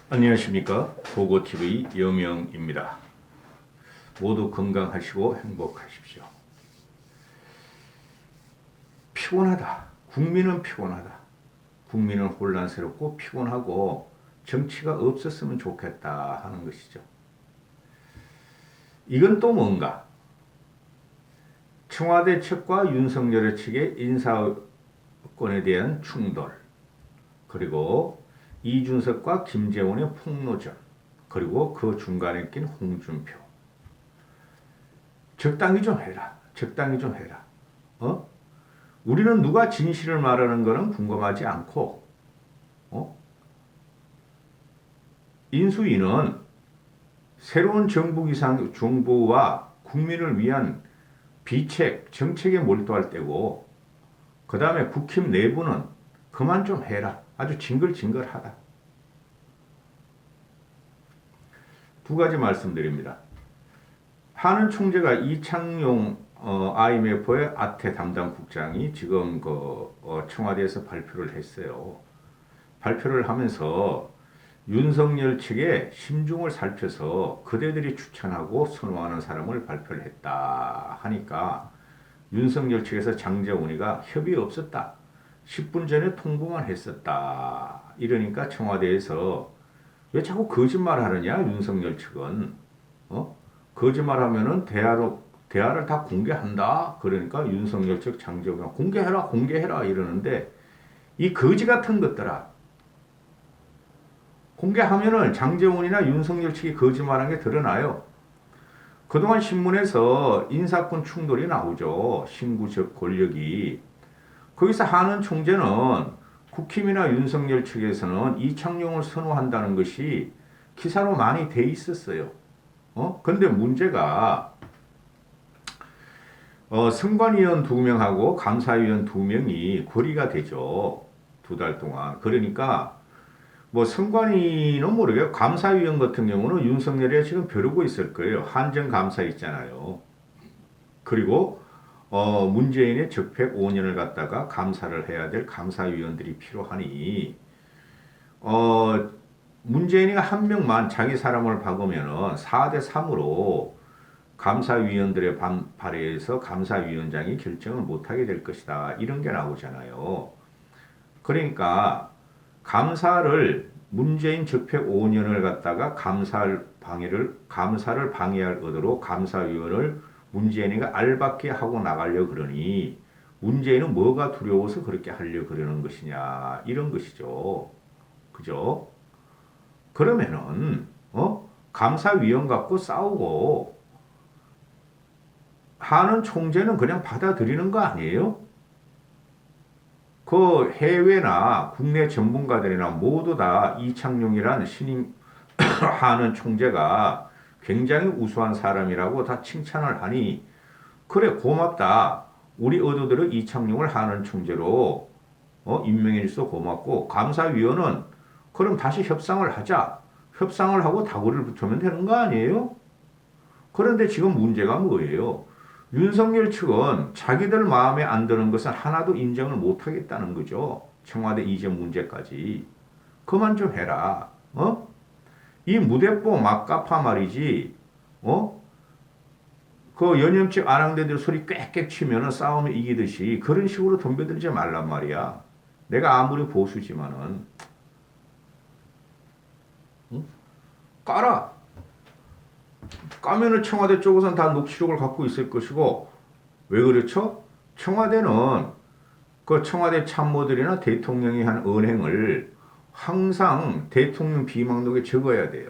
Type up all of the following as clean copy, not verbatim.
안녕하십니까. 보고TV 여명입니다. 모두 건강하시고 행복하십시오. 피곤하다. 국민은 피곤하다. 국민은 혼란스럽고 피곤하고 정치가 없었으면 좋겠다 하는 것이죠. 이건 또 뭔가? 청와대 측과 윤석열 측의 인사권에 대한 충돌, 그리고 이준석과 김재원의 폭로전, 그리고 그 중간에 낀 홍준표. 적당히 좀 해라. 적당히 좀 해라. 우리는 누가 진실을 말하는 거는 궁금하지 않고, 인수위는 새로운 정부와 국민을 위한 비책, 정책에 몰두할 때고, 그 다음에 국힘 내부는 그만 좀 해라. 아주 징글징글하다. 두 가지 말씀드립니다. 한은 총재가 이창용 IMF의 아태 담당 국장이 지금 청와대에서 발표를 했어요. 발표를 하면서 윤석열 측의 심중을 살펴서 그대들이 추천하고 선호하는 사람을 발표를 했다 하니까 윤석열 측에서 장제원이가 협의 없었다. 10분 전에 통보만 했었다. 이러니까 청와대에서 왜 자꾸 거짓말 하느냐 윤석열 측은. 거짓말하면은 대화를 다 공개한다. 그러니까 윤석열 측 장제원이 공개해라 이러는데 이 거지 같은 것들아. 공개하면은 장제원이나 윤석열 측이 거짓말한 게 드러나요. 그동안 신문에서 인사권 충돌이 나오죠. 신구적 권력이. 거기서 한은 총재는 국힘이나 윤석열 측에서는 이창용을 선호한다는 것이 기사로 많이 돼 있었어요. 근데 문제가 선관위원 2명하고 감사위원 2명이 거리가 되죠. 2달 동안. 그러니까 뭐 선관위는 모르겠고 감사위원 같은 경우는 윤석열이 지금 벼르고 있을 거예요. 한정감사 있잖아요. 그리고 문재인의 적폐 5년을 갖다가 감사를 해야 될 감사위원들이 필요하니 문재인이가 한 명만 자기 사람을 박으면은 4대 3으로 감사위원들의 발의해서 감사위원장이 결정을 못하게 될 것이다. 이런 게 나오잖아요. 그러니까 감사를 문재인 적폐 5년을 갖다가 감사를 방해할 의도로 감사위원을 문재인이가 알받게 하고 나가려 그러니 문재인은 뭐가 두려워서 그렇게 하려 그러는 것이냐 이런 것이죠. 그죠? 그러면은 감사위원 갖고 싸우고 하는 총재는 그냥 받아들이는 거 아니에요? 그 해외나 국내 전문가들이나 모두 다 이창용이란 신임 하는 총재가 굉장히 우수한 사람이라고 다 칭찬을 하니 그래 고맙다. 우리 의도대로 이창용을 하는 총재로 임명해 줘서 고맙고 감사위원은 그럼 다시 협상을 하자. 협상을 하고 다구리를 붙으면 되는 거 아니에요? 그런데 지금 문제가 뭐예요? 윤석열 측은 자기들 마음에 안 드는 것은 하나도 인정을 못 하겠다는 거죠. 청와대 이전 문제까지. 그만 좀 해라. 이 무대뽀 막가파 말이지. 그 연염집 아랑대들 소리 꽥꽥 치면은 싸움에 이기듯이 그런 식으로 덤벼들지 말란 말이야. 내가 아무리 보수지만은. 까라. 까면은 청와대 쪽에서는 다 녹취록을 갖고 있을 것이고 왜 그렇죠? 청와대는 그 청와대 참모들이나 대통령이 한 언행을 항상 대통령 비망록에 적어야 돼요.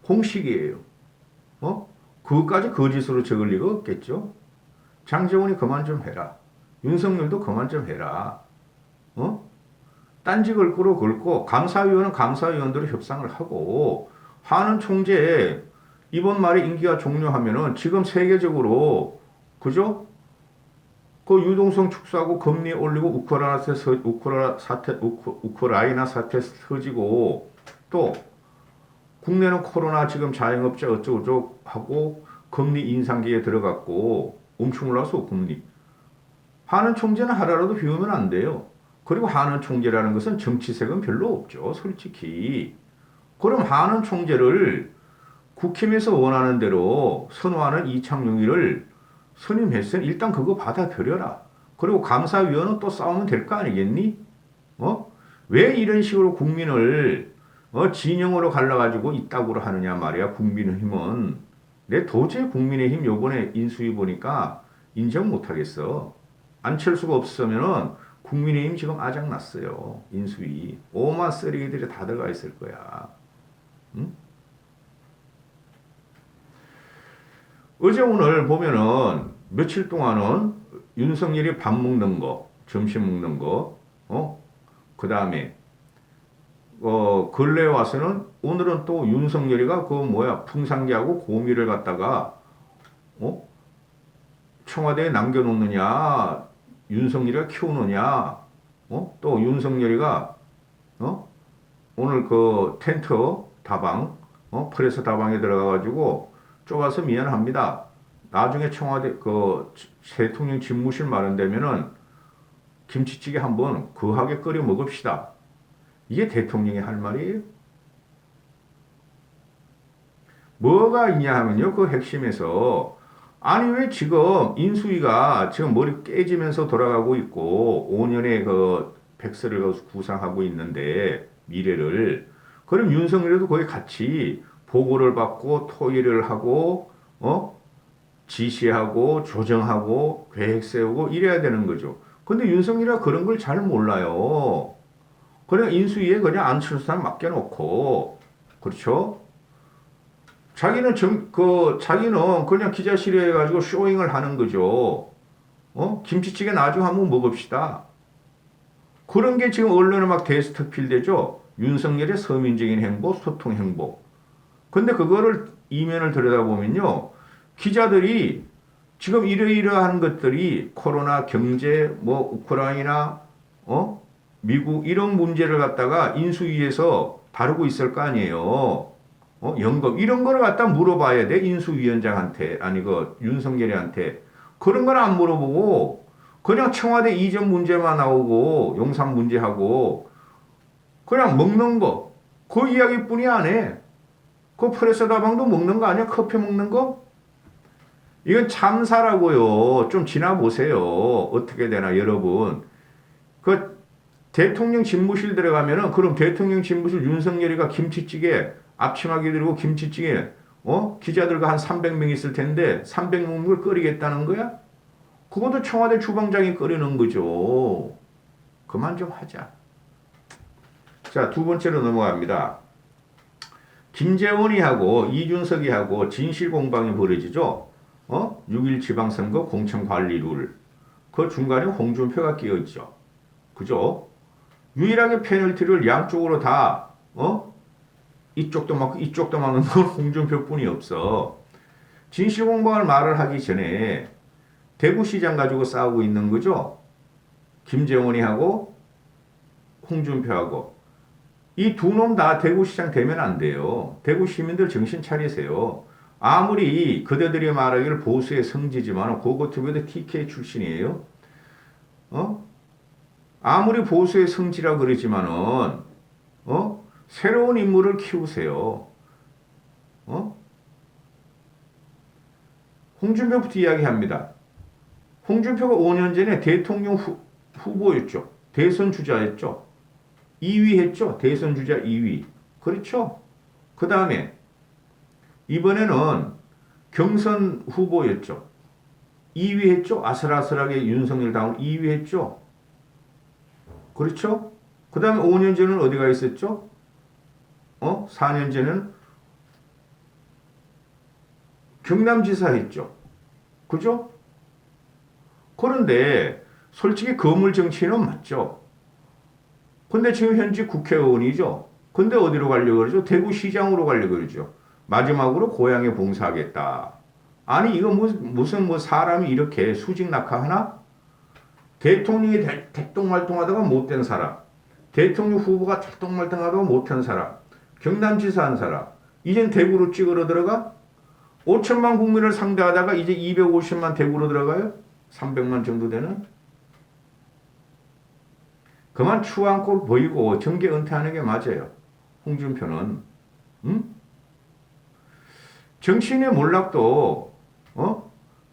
공식이에요. 그것까지 거짓으로 적을 리가 없겠죠? 장제원이 그만 좀 해라. 윤석열도 그만 좀 해라. 딴지 걸고 감사위원은 감사위원대로 협상을 하고 하는 총재 이번 말에 임기가 종료하면은 지금 세계적으로 그죠? 그 유동성 축소하고 금리 올리고 우크라이나 사태 터지고 또 국내는 코로나 지금 자영업자 어쩌고저쩌고 하고 금리 인상기에 들어갔고 엄청 올라서 금리. 하는 총재는 하루라도 비우면 안 돼요. 그리고 하는 총재라는 것은 정치색은 별로 없죠. 솔직히. 그럼 하는 총재를 국힘에서 원하는 대로 선호하는 이창용이를 선임했으니 일단 그거 받아들여라. 그리고 감사위원은 또 싸우면 될 거 아니겠니? 어? 왜 이런 식으로 국민을 진영으로 갈라가지고 이따구로 하느냐 말이야. 국민의힘은. 내 도저히 국민의힘 요번에 인수위 보니까 인정 못하겠어. 안철수가 없으면은 국민의힘 지금 아작났어요. 인수위. 오만 쓰레기들이 다 들어가 있을 거야. 응? 어제 오늘 보면은 며칠 동안은 윤석열이 밥 먹는 거, 점심 먹는 거, 그 다음에 근래에 와서는 오늘은 또 윤석열이가 그 뭐야 풍산기하고 고미를 갖다가 청와대에 남겨놓느냐 윤석열이가 키우느냐 또 윤석열이가 오늘 그 텐트 다방 프레스 다방에 들어가가지고 좁아서 미안합니다. 나중에 청와대 그 대통령 집무실 마련되면은 김치찌개 한번 거하게 끓여 먹읍시다. 이게 대통령이 할 말이에요? 뭐가 있냐 하면요. 그 핵심에서 아니 왜 지금 인수위가 지금 머리 깨지면서 돌아가고 있고 5년의 그 백서를 구상하고 있는데 미래를 그럼 윤석열도 거기 같이 보고를 받고 토의를 하고 지시하고 조정하고 계획 세우고 이래야 되는 거죠. 근데 윤석열이가 그런 걸 잘 몰라요. 그냥 인수위에 그냥 안철수만 맡겨놓고 그렇죠? 자기는 자기는 그냥 기자실에 가지고 쇼잉을 하는 거죠. 김치찌개 나중에 한번 먹읍시다. 그런 게 지금 언론에 막 데스크필되죠. 윤석열의 서민적인 행보, 소통 행보. 근데 그거를 이면을 들여다보면요. 기자들이 지금 이러이러한 것들이 코로나 경제, 뭐 우크라이나, 미국 이런 문제를 갖다가 인수위에서 다루고 있을 거 아니에요. 연금 이런 거를 갖다 물어봐야 돼. 인수위원장한테 아니 그 윤석열이한테 그런 건 안 물어보고 그냥 청와대 이전 문제만 나오고 용산 문제하고 그냥 먹는 거 그 이야기뿐이 안 해. 그 프레스 다방도 먹는 거 아니야? 커피 먹는 거? 이건 참사라고요. 좀 지나보세요. 어떻게 되나 여러분. 그 대통령 집무실 들어가면은 그럼 대통령 집무실 윤석열이가 김치찌개 앞치마기 들고 김치찌개 기자들과 한 300명 있을 텐데 300명을 끓이겠다는 거야? 그것도 청와대 주방장이 끓이는 거죠. 그만 좀 하자. 자, 두 번째로 넘어갑니다. 김재원이 하고 이준석이 하고 진실 공방이 벌어지죠. 6.1 지방선거 공천관리 룰. 그 중간에 홍준표가 끼어있죠. 그죠? 유일하게 페널티를 양쪽으로 다 이쪽도 맞고 이쪽도 맞는 건 홍준표뿐이 없어. 진실 공방을 말을 하기 전에 대구시장 가지고 싸우고 있는 거죠. 김재원이 하고 홍준표하고 이 두 놈 다 대구시장 되면 안 돼요. 대구 시민들 정신 차리세요. 아무리 그대들이 말하기를 보수의 성지지만 고고TV도 TK 출신이에요. 아무리 보수의 성지라 그러지만은 새로운 인물을 키우세요. 홍준표부터 이야기합니다. 홍준표가 5년 전에 대통령 후보였죠. 대선 주자였죠. 2위 했죠. 대선 주자 2위. 그렇죠. 그 다음에 이번에는 경선 후보였죠. 2위 했죠. 아슬아슬하게 윤석열 당을 2위 했죠. 그렇죠. 그 다음에 5년 전에는 어디가 있었죠? 4년 전에는 경남지사 했죠. 그죠? 그런데 솔직히 거물 정치는 맞죠. 근데 지금 현직 국회의원이죠. 근데 어디로 가려고 그러죠? 대구시장으로 가려고 그러죠. 마지막으로 고향에 봉사하겠다. 아니 이거 무슨 뭐 사람이 이렇게 수직 낙하하나? 대통령이 대통말통하다가 못된 사람. 대통령 후보가 대통말통하다가 못한 사람. 경남지사 한 사람. 이젠 대구로 찍으러 들어가? 5천만 국민을 상대하다가 이제 250만 대구로 들어가요? 300만 정도 되는? 그만 추한 꼴 보이고 정계 은퇴하는 게 맞아요. 홍준표는. 응? 정치인의 몰락도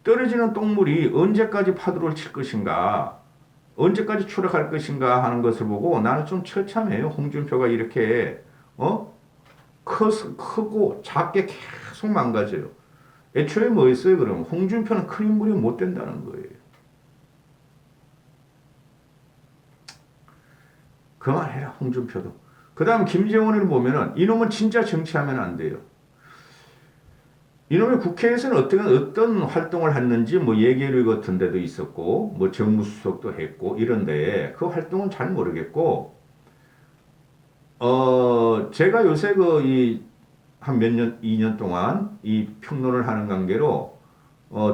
떨어지는 똥물이 언제까지 파도를 칠 것인가, 언제까지 추락할 것인가 하는 것을 보고 나는 좀 처참해요. 홍준표가 이렇게 크고 작게 계속 망가져요. 애초에 뭐였어요? 그럼 홍준표는 큰 인물이 못 된다는 거예요. 그만해라 홍준표도. 그 다음 김재원을 보면은 이놈은 진짜 정치하면 안 돼요. 이놈의 국회에서는 어떤 활동을 했는지 뭐 예결위 같은 데도 있었고 뭐 정무수석도 했고 이런데 그 활동은 잘 모르겠고 제가 요새 한 몇 년, 2년 동안 이 평론을 하는 관계로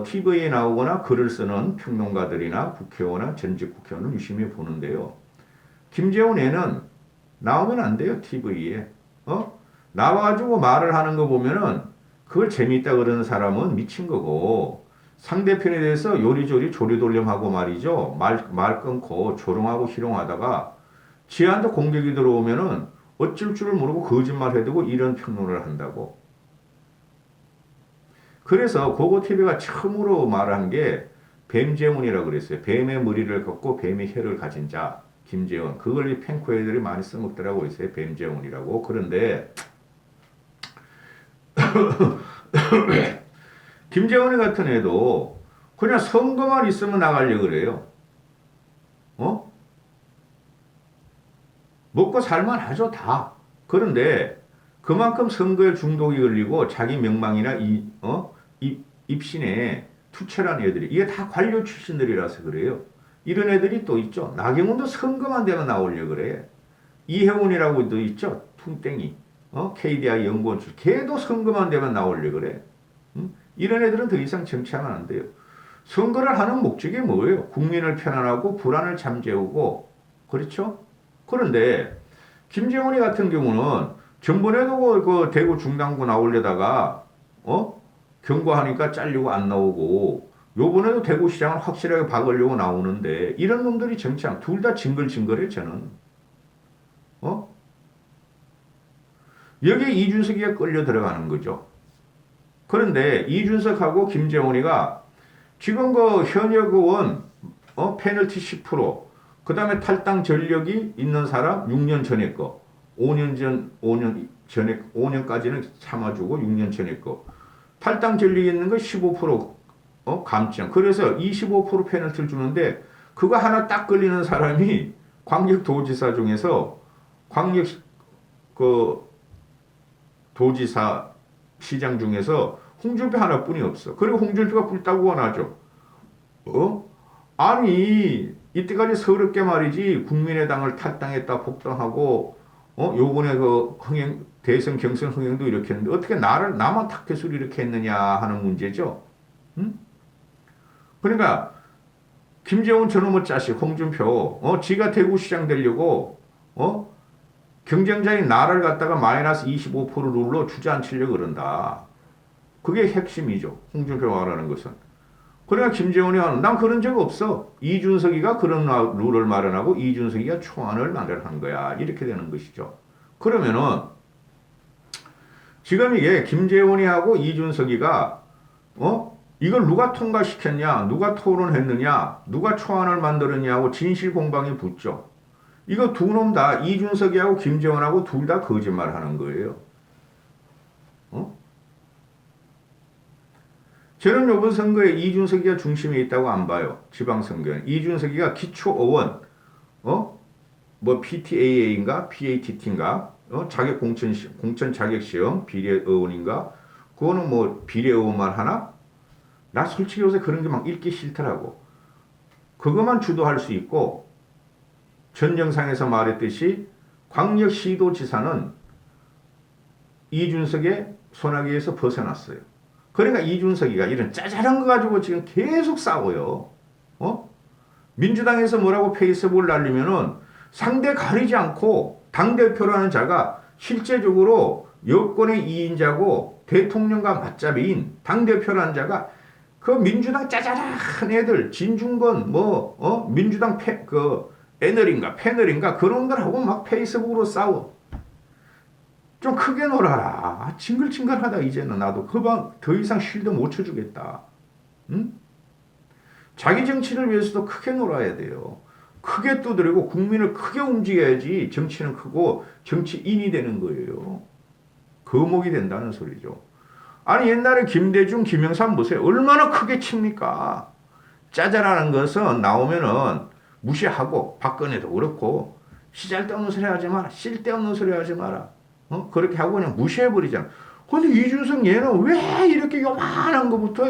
TV에 나오거나 글을 쓰는 평론가들이나 국회의원이나 전직 국회의원을 유심히 보는데요. 김재원 애는 나오면 안 돼요, TV에. 나와가지고 말을 하는 거 보면은 그걸 재미있다 그러는 사람은 미친 거고 상대편에 대해서 요리조리 조리돌림하고 말이죠. 말 끊고 조롱하고 희롱하다가 지한테 공격이 들어오면은 어쩔 줄을 모르고 거짓말 해두고 이런 평론을 한다고. 그래서 고고TV가 처음으로 말한 게 뱀재훈이라고 그랬어요. 뱀의 머리를 걷고 뱀의 혀를 가진 자 김재훈. 그걸 이 펜코 애들이 많이 써먹더라고 있어요. 뱀재훈이라고. 그런데 김재훈이 같은 애도 그냥 선거만 있으면 나가려고 그래요. 먹고 살만 하죠, 다. 그런데 그만큼 선거에 중독이 걸리고 자기 명망이나 입신에 투철한 애들이, 이게 다 관료 출신들이라서 그래요. 이런 애들이 또 있죠. 나경원도 선거만 되면 나오려고 그래. 이혜훈이라고도 있죠. 퉁땡이. KDI 연구원 출 걔도 선거만 되면 나오려고 그래. 이런 애들은 더 이상 정치하면 안 돼요. 선거를 하는 목적이 뭐예요? 국민을 편안하고 불안을 잠재우고, 그렇죠? 그런데 김재원이 같은 경우는 전번에도 그 대구 중당구 나오려다가 경고하니까 잘리고 안 나오고 요번에도 대구시장을 확실하게 박으려고 나오는데 이런 놈들이 정치하면 둘 다 징글징글해 저는. 여기에 이준석이가 끌려 들어가는 거죠. 그런데 이준석하고 김재원이가 지금 그 현역 의원 페널티 10%, 그 다음에 탈당 전력이 있는 사람 6년 전에 거, 5년 전에, 5년까지는 참아주고 6년 전에 거, 탈당 전력이 있는 거 15% 감점. 그래서 25% 페널티를 주는데 그거 하나 딱 걸리는 사람이 광역도지사 중에서 광역 도지사 시장 중에서 홍준표 하나뿐이 없어. 그리고 홍준표가 뿔따고 원하죠. 아니 이때까지 서럽게 말이지 국민의당을 탈당했다 복당하고 요번에 그 대선 경선 흥행도 이렇게 했는데 어떻게 나만 타켓을 이렇게 했느냐 하는 문제죠. 응? 그러니까 김재원 저놈의 자식 홍준표 지가 대구시장 되려고 경쟁자인 나를 갖다가 마이너스 25% 룰로 주저앉히려고 그런다. 그게 핵심이죠. 홍준표가 말하는 것은. 그러니까 김재원이 하는, 난 그런 적 없어. 이준석이가 그런 룰을 마련하고 이준석이가 초안을 마련한 거야. 이렇게 되는 것이죠. 그러면은 지금 이게 김재원이 하고 이준석이가 이걸 누가 통과시켰냐, 누가 토론했느냐, 누가 초안을 만들었냐고 진실 공방이 붙죠. 이거 두 놈 다 이준석이하고 김재원하고 둘 다 거짓말하는 거예요. 저는 이번 선거에 이준석이가 중심에 있다고 안 봐요. 지방선거는. 이준석이가 기초의원, 뭐 PTAA인가 PATT인가, 자격 공천 자격시험 비례의원인가, 그거는 뭐 비례의원만 하나? 나 솔직히 요새 그런 게 막 읽기 싫더라고. 그것만 주도할 수 있고, 전 영상에서 말했듯이 광역시도지사는 이준석의 손아귀에서 벗어났어요. 그러니까 이준석이가 이런 짜잘한 거 가지고 지금 계속 싸워요. 민주당에서 뭐라고 페이스북을 날리면은 상대 가리지 않고 당대표라는 자가 실제적으로 여권의 2인자고 대통령과 맞잡이인 당대표라는 자가 그 민주당 짜잘한 애들, 진중권, 민주당 패널인가 그런 놈들하고 막 페이스북으로 싸워. 좀 크게 놀아라. 징글징글하다 이제는 나도 더 이상 쉴드 못 쳐주겠다. 응? 자기 정치를 위해서도 크게 놀아야 돼요. 크게 두드리고 국민을 크게 움직여야지 정치는 크고 정치인이 되는 거예요. 거목이 된다는 소리죠. 아니 옛날에 김대중, 김영삼 보세요. 얼마나 크게 칩니까? 짜잘하는 것은 나오면은 무시하고 박근혜도 그렇고 시잘데없는 소리 하지 마라. 쓸데없는 소리 하지 마라. 그렇게 하고 그냥 무시해버리잖아. 근데 이준석 얘는 왜 이렇게 요만한 거부터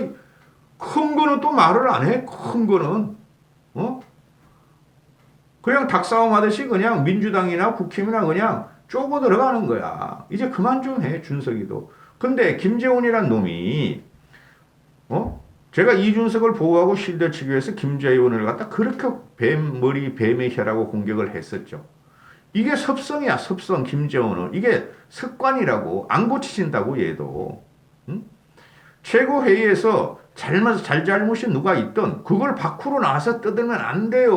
큰 거는 또 말을 안 해? 큰 거는. 그냥 닭싸움 하듯이 그냥 민주당이나 국힘이나 그냥 쪼고 들어가는 거야. 이제 그만 좀 해, 준석이도. 근데 김재원이란 놈이, 제가 이준석을 보호하고 실드치기 위해서 김재원을 갖다 그렇게 머리 뱀의 혀라고 공격을 했었죠. 이게 섭성이야, 섭성, 김재원은. 이게 습관이라고. 안 고치신다고, 얘도. 응? 최고회의에서 잘잘못이 누가 있든 그걸 밖으로 나와서 떠들면 안 돼요.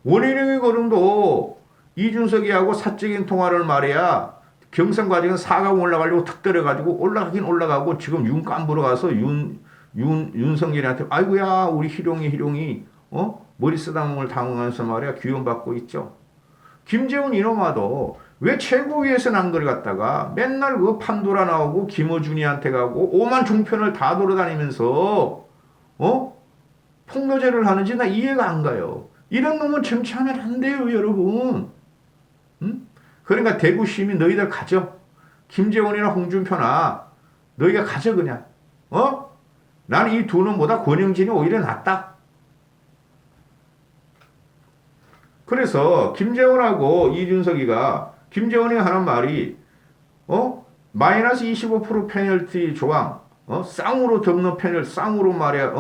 원희룡이 거름도 이준석이하고 사적인 통화를 말해야 경선 과정에 4강 올라가려고 턱 때려가지고 올라가긴 올라가고 지금 윤 깐부러 가서 윤석열한테 아이고야 우리 희룡이 머리 쓰다몽을 당하면서 말이야 귀염받고 있죠. 김재훈 이놈아도 왜 최고위에서 난 걸 갖다가 맨날 그 판도라 나오고 김어준이한테 가고 오만 종편을 다 돌아다니면서 폭로제를 하는지 나 이해가 안 가요. 이런 놈은 정치하면 안 돼요, 여러분. 응? 그러니까 대구 시민 너희들 가져. 김재원이나 홍준표나 너희가 가져 그냥. 나는 이 두 놈보다 권영진이 오히려 낫다. 그래서 김재원하고 이준석이가 김재원이 하는 말이 마이너스 25% 페널티 조항 쌍으로 덮는 쌍으로 말이야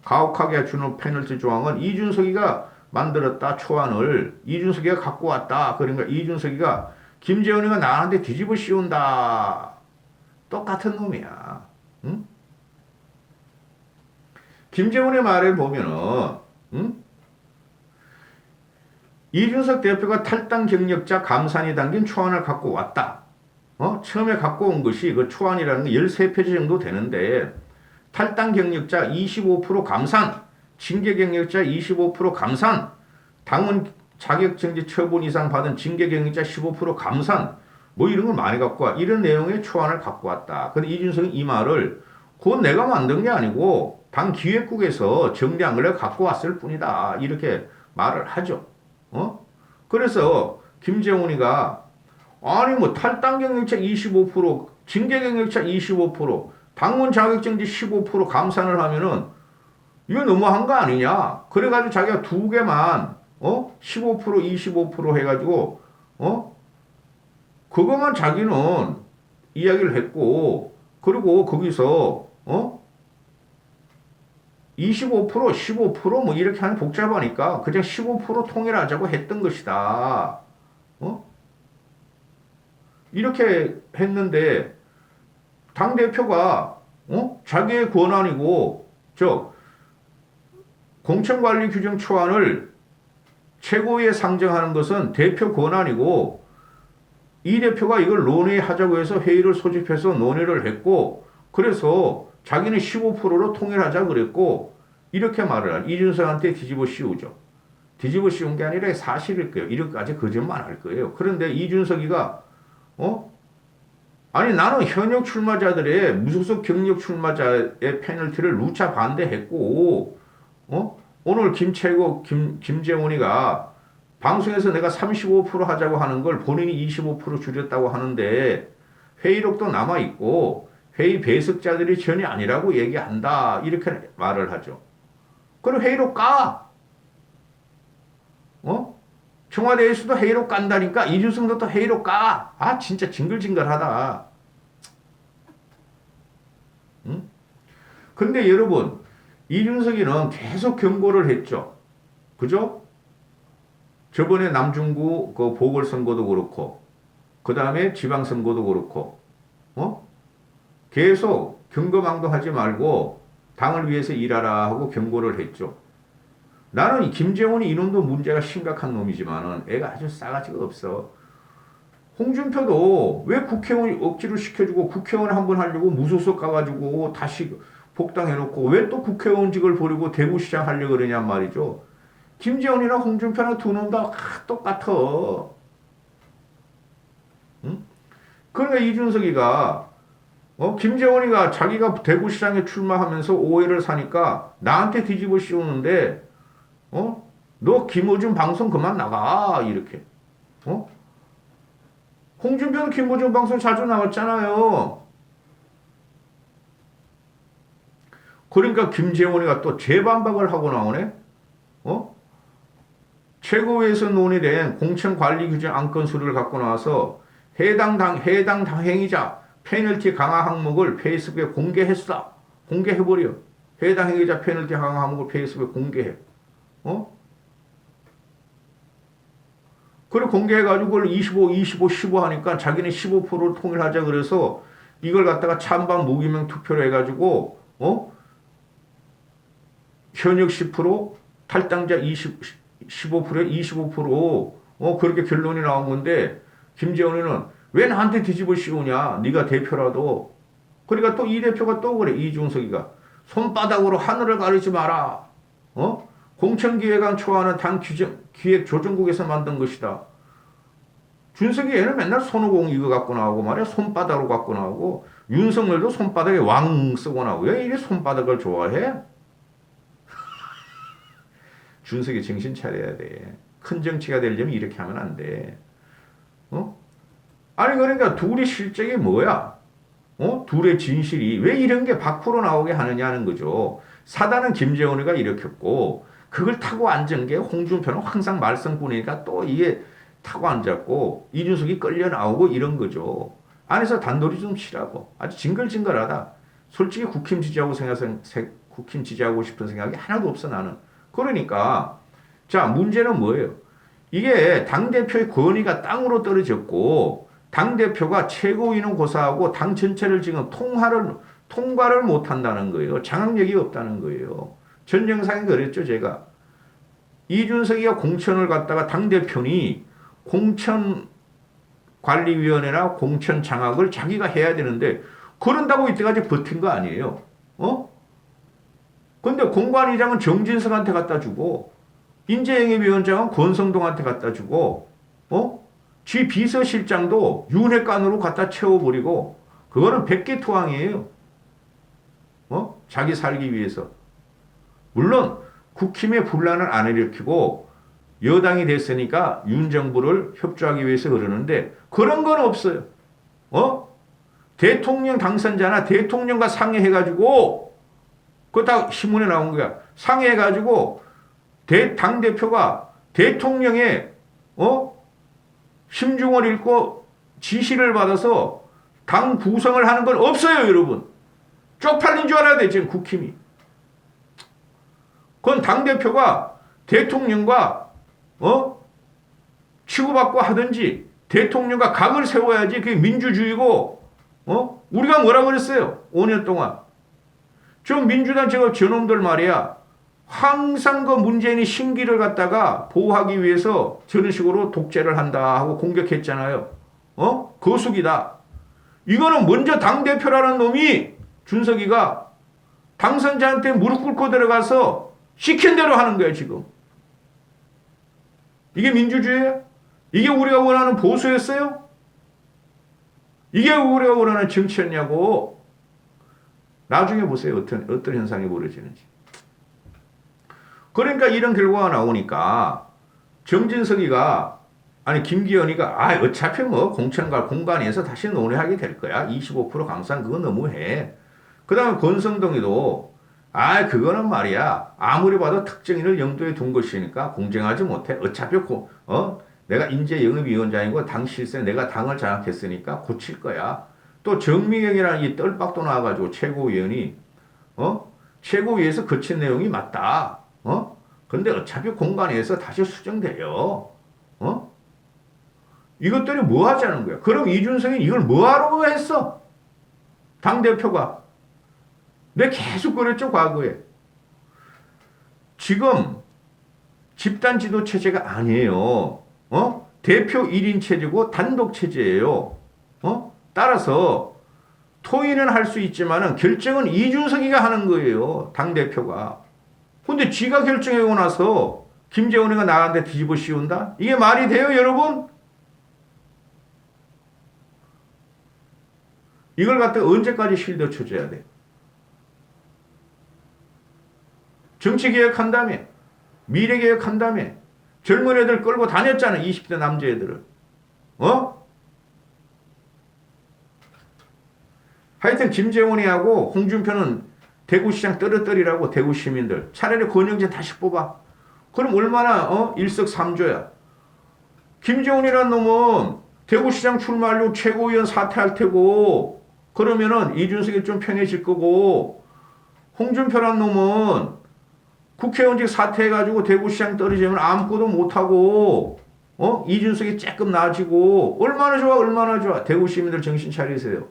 가혹하게 주는 페널티 조항은 이준석이가 만들었다 초안을 이준석이가 갖고 왔다. 그러니까 이준석이가 김재원이가 나한테 뒤집어 씌운다. 똑같은 놈이야. 응? 김재원의 말을 보면은 이준석 대표가 탈당 경력자 감산이 담긴 초안을 갖고 왔다. 처음에 갖고 온 것이 그 초안이라는 게 13페이지 정도 되는데 탈당 경력자 25% 감산, 징계 경력자 25% 감산, 당원 자격정지 처분 이상 받은 징계 경력자 15% 감산, 뭐 이런 걸 많이 갖고 와. 이런 내용의 초안을 갖고 왔다. 근데 이준석이 이 말을 그건 내가 만든 게 아니고 당 기획국에서 정리한 걸 갖고 왔을 뿐이다. 이렇게 말을 하죠. 그래서 김재훈이가 아니 뭐 탈당 경력자 25%, 징계 경력자 25%, 당원 자격정지 15% 감산을 하면은 이거 너무한 거 아니냐? 그래가지고 자기가 두 개만 15% 25% 해가지고 그것만 자기는 이야기를 했고 그리고 거기서 25% 15%뭐 이렇게 하면 복잡하니까 그냥 15% 통일하자고 했던 것이다. 이렇게 했는데 당대표가 자기의 권한이고 공천관리 규정 초안을 최고위에 상정하는 것은 대표 권한이고 이 대표가 이걸 논의하자고 해서 회의를 소집해서 논의를 했고 그래서 자기는 15%로 통일하자 그랬고 이렇게 말을 한 이준석한테 뒤집어 씌우죠. 뒤집어 씌운 게 아니라 사실일 거예요. 이렇게까지 거짓말 할 거예요. 그런데 이준석이가 아니 나는 현역 출마자들의 무소속 경력 출마자의 페널티를 누차 반대했고 오늘 김재원이가 방송에서 내가 35% 하자고 하는 걸 본인이 25% 줄였다고 하는데 회의록도 남아있고 회의 배석자들이 전혀 아니라고 얘기한다. 이렇게 말을 하죠. 그럼 회의록 까. 청와대에서도 회의록 깐다니까 이준석도 또 회의록 까. 아 진짜 징글징글하다. 응? 근데 여러분 이준석이는 계속 경고를 했죠. 그죠? 저번에 남중구 그 보궐선거도 그렇고 그 다음에 지방선거도 그렇고 계속 경거망동하지 말고 당을 위해서 일하라 하고 경고를 했죠. 나는 김재원이 이놈도 문제가 심각한 놈이지만은 애가 아주 싸가지가 없어. 홍준표도 왜 국회의원 억지로 시켜주고 국회의원 한 번 하려고 무소속 가가지고 다시 복당해놓고 왜 또 국회의원직을 버리고 대구시장 하려고 그러냔 말이죠. 김재원이나 홍준표나 두 놈 다 똑같아. 응? 그러니까 이준석이가 김재원이가 자기가 대구시장에 출마하면서 오해를 사니까 나한테 뒤집어 씌우는데 너 김어준 방송 그만 나가 이렇게. 홍준표는 김어준 방송 자주 나왔잖아요. 그러니까 김재원이가 또 재반박을 하고 나오네. 최고위에서 논의된 공천관리규정 안건 수를 갖고 나와서 해당 행위자 페널티 강화 항목을 페이스북에 공개했어. 공개해버려. 해당 행위자 페널티 강화 항목을 페이스북에 공개해. 그래 공개해가지고 그걸 25 하니까 자기는 15%를 통일하자 그래서 이걸 갖다가 찬반 무기명 투표를 해가지고 현역 10% 탈당자 15%에 25% 그렇게 결론이 나온 건데 김재원이는 왜 나한테 뒤집어 씌우냐 네가 대표라도. 그러니까 또 이 대표가 또 그래. 이준석이가 손바닥으로 하늘을 가리지 마라. 공천기획안 초안은 당 기획조정국에서 만든 것이다. 준석이 얘는 맨날 손오공 이거 갖고 나오고 말이야. 손바닥으로 갖고 나오고 윤석열도 손바닥에 왕 쓰고 나오고. 왜 이래 손바닥을 좋아해? 준석이 정신 차려야 돼. 큰 정치가 되려면 이렇게 하면 안 돼. 아니 그러니까 둘이 실적이 뭐야? 둘의 진실이 왜 이런 게 밖으로 나오게 하느냐는 거죠. 사단은 김재원이가 일으켰고 그걸 타고 앉은 게 홍준표는 항상 말썽꾼이니까 또 이게 타고 앉았고 이준석이 끌려 나오고 이런 거죠. 안에서 단돌이 좀 치라고. 아주 징글징글하다. 솔직히 국힘 지지하고 싶은 생각이 하나도 없어 나는. 그러니까 자 문제는 뭐예요? 이게 당대표의 권위가 땅으로 떨어졌고 당대표가 최고위는 고사하고 당 전체를 지금 통과를 못한다는 거예요. 장악력이 없다는 거예요. 전 영상에 그랬죠 제가. 이준석이가 공천을 갖다가 당대표니 공천관리위원회나 공천 장악을 자기가 해야 되는데 그런다고 이때까지 버틴 거 아니에요. 근데 공관위장은 정진석한테 갖다 주고 인재영입위원장은 권성동한테 갖다 주고 지 비서실장도 윤핵관으로 갖다 채워버리고 그거는 백개투항이에요. 자기 살기 위해서. 물론 국힘의 분란을 안 일으키고 여당이 됐으니까 윤 정부를 협조하기 위해서 그러는데 그런 건 없어요. 대통령 당선자나 대통령과 상의해가지고 그거 다 신문에 나온 거야. 상의해가지고 당대표가 대통령의 심중을 읽고 지시를 받아서 당 구성을 하는 건 없어요, 여러분. 쪽팔린 줄 알아야 돼, 지금 국힘이. 그건 당대표가 대통령과 치고받고 하든지 대통령과 각을 세워야지 그게 민주주의고 우리가 뭐라 그랬어요? 5년 동안. 저 민주당 저놈들 말이야. 항상 그 문재인이 신기를 갖다가 보호하기 위해서 저런 식으로 독재를 한다 하고 공격했잖아요. 거수기다. 이거는 먼저 당대표라는 놈이 준석이가 당선자한테 무릎 꿇고 들어가서 시킨 대로 하는 거야 지금. 이게 민주주의예요? 이게 우리가 원하는 보수였어요? 이게 우리가 원하는 정치였냐고. 나중에 보세요. 어떤 현상이 벌어지는지. 그러니까 이런 결과가 나오니까 정진석이가 김기현이가 어차피 뭐 공관위에서 다시 논의하게 될 거야. 25% 강산 그거 너무해. 그 다음에 권성동이도 그거는 말이야. 아무리 봐도 특정인을 염두에 둔 것이니까 공정하지 못해. 어차피 내가 인재영입위원장이고 당 실세 내가 당을 장악했으니까 고칠 거야. 또 정미경이라는 이 떨박도 나와가지고 최고위원이 최고위에서 거친 내용이 맞다. 근데 어차피 공관위에서 다시 수정돼요. 이것들이 뭐 하자는 거야? 그럼 이준석이 이걸 뭐 하라고 했어? 당대표가. 내가 계속 그랬죠, 과거에. 지금 집단 지도 체제가 아니에요. 대표 1인 체제고 단독 체제예요. 따라서 토의는 할 수 있지만은 결정은 이준석이가 하는 거예요. 당 대표가. 근데 지가 결정하고 나서 김재원이가 나한테 뒤집어 씌운다? 이게 말이 돼요, 여러분? 이걸 갖다 언제까지 실드 쳐줘야 돼? 정치개혁한다며, 미래개혁한다며, 젊은 애들 끌고 다녔잖아, 20대 남자애들을. 하여튼 김재원이하고 홍준표는 대구시장 떨어뜨리라고 대구 시민들. 차라리 권영진 다시 뽑아. 그럼 얼마나 일석삼조야. 김재원이라는 놈은 대구시장 출마하려고 최고위원 사퇴할 테고 그러면은 이준석이 좀 편해질 거고 홍준표라는 놈은 국회의원직 사퇴해가지고 대구시장 떨어지면 아무것도 못하고 이준석이 조금 나아지고 얼마나 좋아 얼마나 좋아. 대구 시민들 정신 차리세요.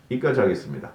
이까지 하겠습니다.